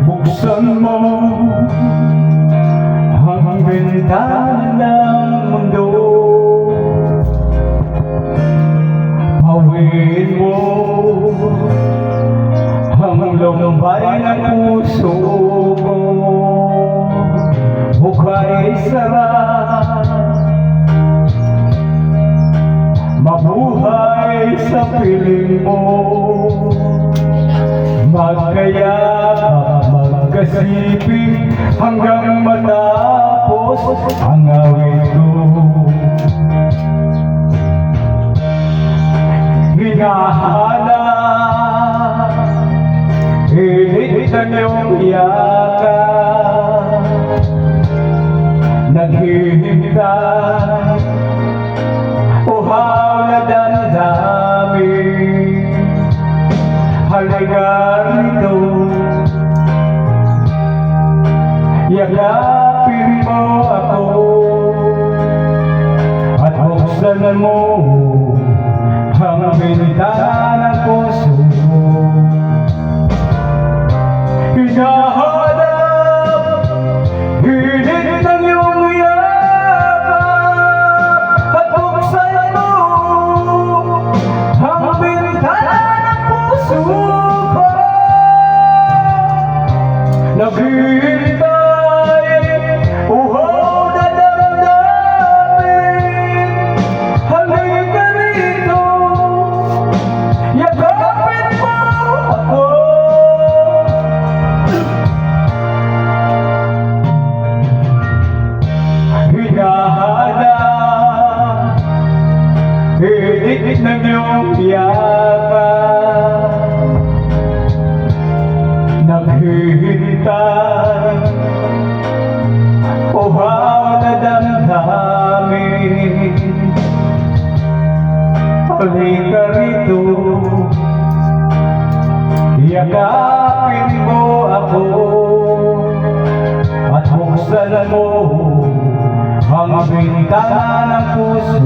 Buksan mo ang bintana ng mundo, hawiin mo ang lumbay ng puso ko. Hukay sarap, mabuhay sa piling mo. Magkayakap, magkasiping hanggang matapos ang awit ko. Hinahanap, init ng iyong yakap, naghihintay, uhaw na damdamin. Halika rito, yakapin mo ako, at buksan mo ang bintana ng puso mo. Hinahanap, init ng iyong yakap, at buksan mo ang bintana ng puso ko. Naghihintay, uhaw na damdamin. Halika rito, yakapin mo ako. Hinahanap, init ng iyong yakap, naghihintay, uhaw na damdamin. Halika rito, yakapin mo ako, at buksan mo ang bintana ng puso.